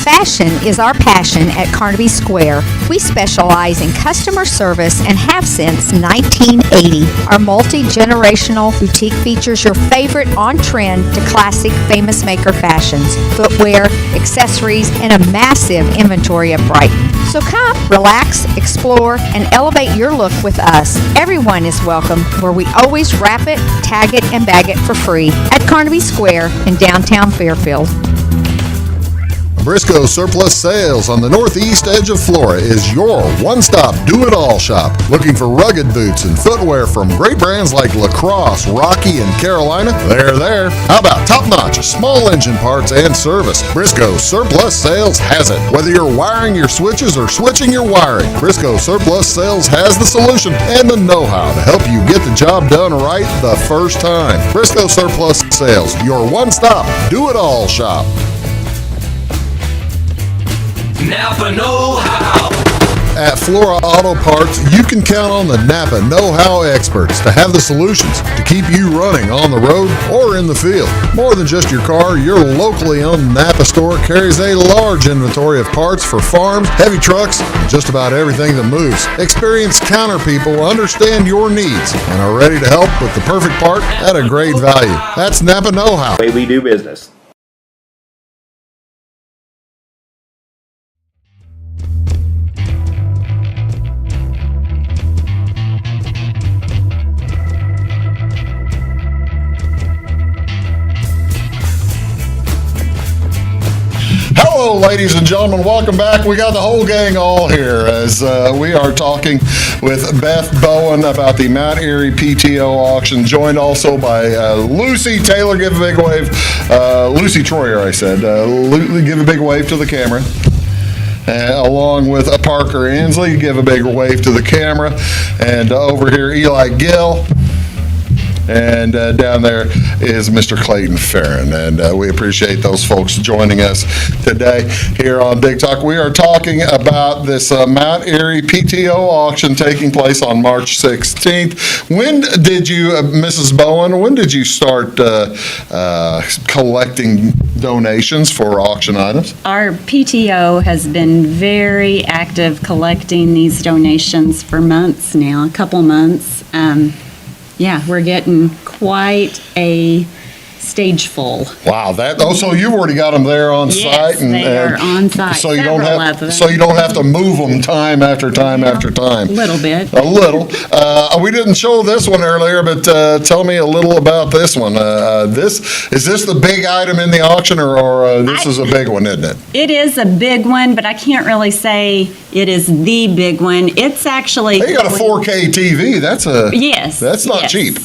Fashion is our passion at Carnaby Square. We specialize in customer service and have since 1980. Our multi-generational boutique features your favorite on-trend to classic famous maker fashions, footwear, accessories, and a massive inventory of Brighton. So come, relax, explore, and elevate your look with us. Everyone is welcome, where we always wrap it, tag it, and bag it for free at Carnaby Square in downtown Fairfield. Briscoe Surplus Sales on the northeast edge of Flora is your one-stop do-it-all shop. Looking for rugged boots and footwear from great brands like Lacrosse, Rocky, and Carolina? They're there. How about top-notch small engine parts and service? Briscoe Surplus Sales has it. Whether you're wiring your switches or switching your wiring, Briscoe Surplus Sales has the solution and the know-how to help you get the job done right the first time. Briscoe Surplus Sales, your one-stop do-it-all shop. Napa know-how. At Flora Auto Parts, you can count on the Napa know-how experts to have the solutions to keep you running on the road or in the field. More than just your car, your locally owned Napa store carries a large inventory of parts for farms, heavy trucks, and just about everything that moves. Experienced counter people understand your needs and are ready to help with the perfect part at a great value. That's Napa know-how. Way we do business. Hello, ladies and gentlemen. Welcome back. We got the whole gang all here as we are talking with Beth Bowen about the Mount Erie PTO auction, joined also by Lucy Taylor. Give a big wave. Lucy Troyer, I said. Give a big wave to the camera. Along with Parker Endsley, give a big wave to the camera. And over here, Eli Gill. And down there is Mr. Clayton Fearn, and we appreciate those folks joining us today here on Big Talk. We are talking about this Mount Erie PTO auction taking place on March 16th. When did you, Mrs. Bowen, when did you start collecting donations for auction items? Our PTO has been very active collecting these donations for months now, a couple months. Yeah, we're getting quite a stage full. Wow, so you've already got them there on site, and they are on site. So you don't have to move them time after time after time. A little bit. A little. We didn't show this one earlier, but tell me a little about this one. Is this the big item in the auction, or this is a big one, isn't it? It is a big one, but I can't really say it is the big one. It's actually. Hey, you got a 4K TV. That's not cheap.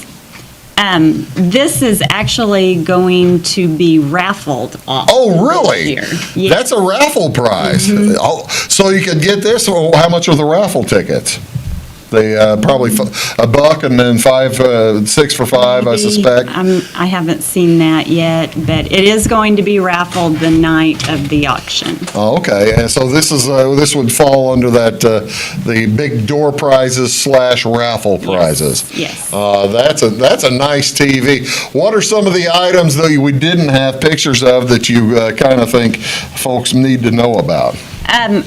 This is actually going to be raffled off. Oh, really? This year. Yes. That's a raffle prize. Mm-hmm. Oh, so you could get this. Well, how much are the raffle tickets? They probably $1 and then 6 for $5, I suspect. I haven't seen that yet, but it is going to be raffled the night of the auction. Oh, okay. And so this would fall under that the big door prizes / raffle prizes. Yes. That's a nice TV. What are some of the items that we didn't have pictures of that you kind of think folks need to know about?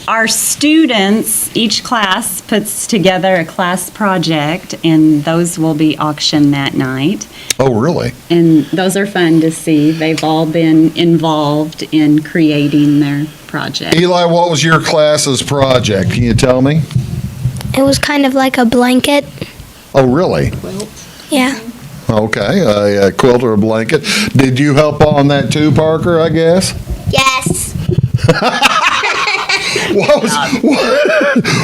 Our students, each class puts together a class project, and those will be auctioned that night. Oh, really? And those are fun to see. They've all been involved in creating their project. Eli, what was your class's project? Can you tell me? It was kind of like a blanket. Oh, really? Yeah. Okay, a quilt or a blanket. Did you help on that too, Parker, I guess? Yes.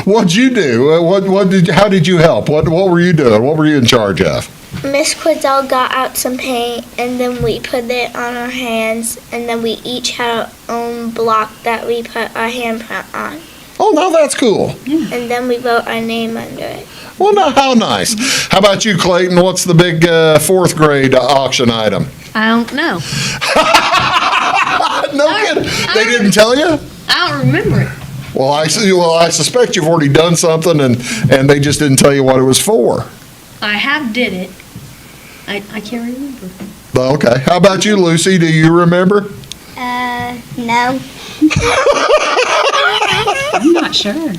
What'd you do? How did you help? What were you doing? What were you in charge of? Miss Quidzel got out some paint, and then we put it on our hands, and then we each had our own block that we put our handprint on. Oh, now that's cool. And then we wrote our name under it. Well, now how nice. How about you, Clayton? What's the big 4th grade auction item? I don't know. No kidding. They didn't tell you? I don't remember it. Well, I suspect you've already done something, and they just didn't tell you what it was for. I did it. I can't remember. Okay. How about you, Lucy? Do you remember? No. I'm not sure.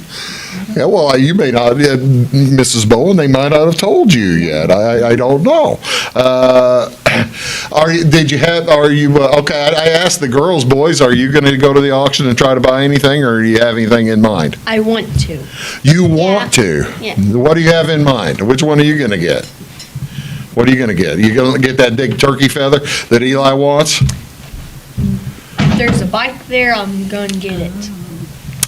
Yeah, well, you may not, Mrs. Bowen, they might not have told you yet. I don't know. Okay, I asked the girls, boys, are you going to go to the auction and try to buy anything, or do you have anything in mind? I want to. You want to? Yeah. What do you have in mind? Which one are you going to get? What are you going to get? You going to get that big turkey feather that Eli wants? If there's a bike there, I'm going to get it.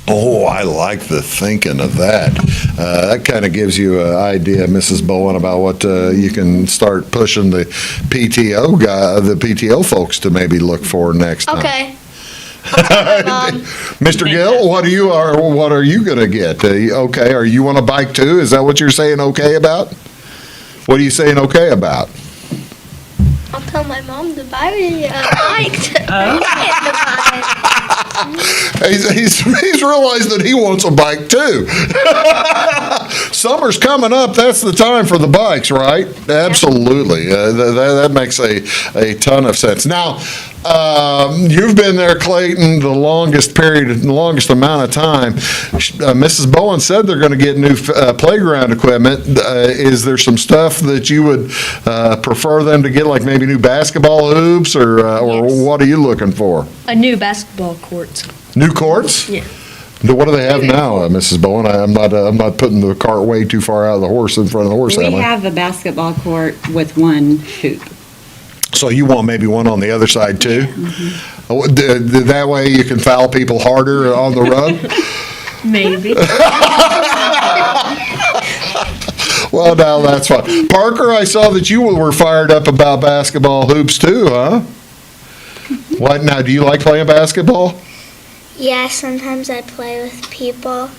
Oh, I like the thinking of that. That kind of gives you an idea, Mrs. Bowen, about what you can start pushing the PTO folks to maybe look for next time. Okay. Mr. Gill, what are you going to get? Okay, are you on a bike too? Is that what you're saying okay about? What are you saying okay about? I'll tell my mom to buy me a bike to buy He's realized that he wants a bike too. Summer's coming up. That's the time for the bikes, right? Absolutely. That makes a ton of sense. Now, you've been there, Clayton, the longest amount of time. Mrs. Bowen said they're going to get new playground equipment. Is there some stuff that you would prefer them to get, like maybe new basketball hoops, or what are you looking for? A new basketball court. New courts? Yeah. What do they have now, Mrs. Bowen? I'm not putting the cart way too far out of the horse in front of the horse. We am I? have a basketball court with one hoop. So you want maybe one on the other side too? That way you can foul people harder on the rug? Maybe. Well, now that's fine. Parker, I saw that you were fired up about basketball hoops too, huh? What now? Do you like playing basketball? Yeah, sometimes I play with people,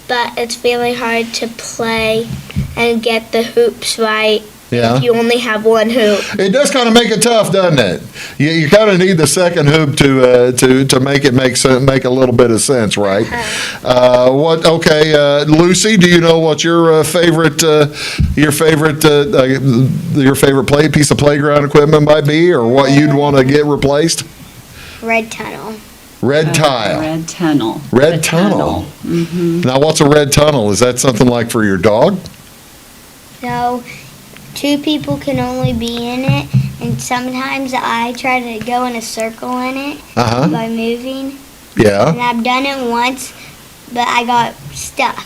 but it's really hard to play and get the hoops right. Yeah. If you only have one hoop. It does kind of make it tough, doesn't it? You kind of need the second hoop to make it make a little bit of sense, right? Lucy, do you know what your favorite piece of playground equipment might be, or what you'd want to get replaced? Red tunnel. Red tile. Red tunnel. Red tunnel. Mm-hmm. Now, what's a red tunnel? Is that something like for your dog? No, 2 people can only be in it, and sometimes I try to go in a circle in it by moving. Yeah. And I've done it once, but I got stuck.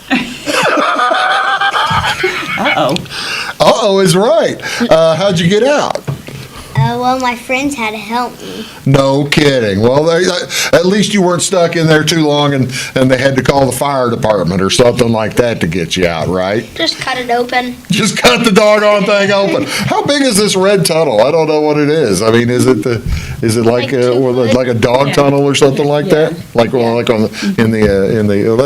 Uh-oh. Uh-oh is right. How'd you get out? Well, my friends had to help me. No kidding. Well, at least you weren't stuck in there too long and they had to call the fire department or something like that to get you out, right? Just cut it open. Just cut the doggone thing open. How big is this red tunnel? I don't know what it is. I mean, is it like a dog tunnel or something like that? Like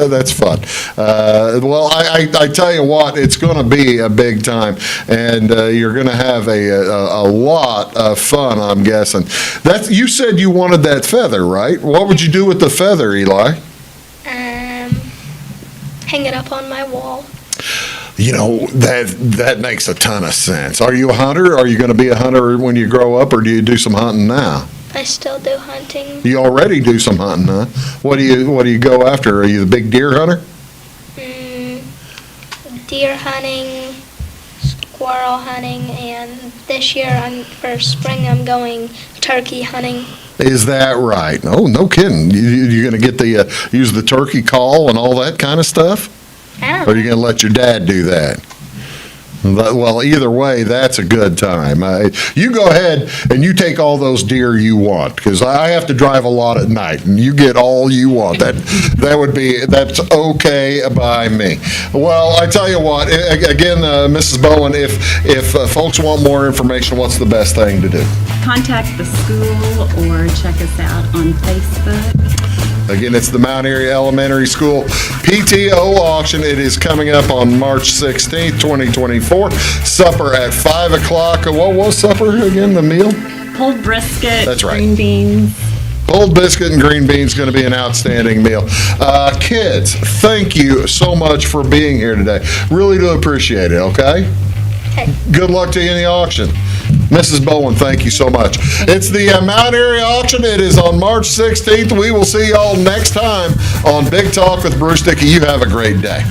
that's fun. Well, I tell you what, it's going to be a big time, and you're going to have a lot of fun, I'm guessing. You said you wanted that feather, right? What would you do with the feather, Eli? Hang it up on my wall. You know, that makes a ton of sense. Are you a hunter? Are you going to be a hunter when you grow up, or do you do some hunting now? I still do hunting. You already do some hunting, huh? What do you go after? Are you the big deer hunter? Deer hunting, squirrel hunting, and this year for spring I'm going turkey hunting. Is that right? Oh, no kidding. You're going to get use the turkey call and all that kind of stuff? Or are you going to let your dad do that? Well, either way, that's a good time. You go ahead and you take all those deer you want, because I have to drive a lot at night, and you get all you want. That's okay by me. Well, I tell you what, again, Mrs. Bowen, if folks want more information, what's the best thing to do? Contact the school or check us out on Facebook. Again, it's the Mount Erie Elementary School PTO Auction. It is coming up on March 16th, 2024. Supper at 5 o'clock. What was supper again, the meal? Pulled brisket, That's right. green beans. Pulled biscuit and green beans is going to be an outstanding meal. Kids, thank you so much for being here today. Really do appreciate it, okay? Good luck to you in the auction. Mrs. Bowen, thank you so much. It's the Mount Erie Auction. It is on March 16th. We will see y'all next time on Big Talk with Bruce Dickey. You have a great day.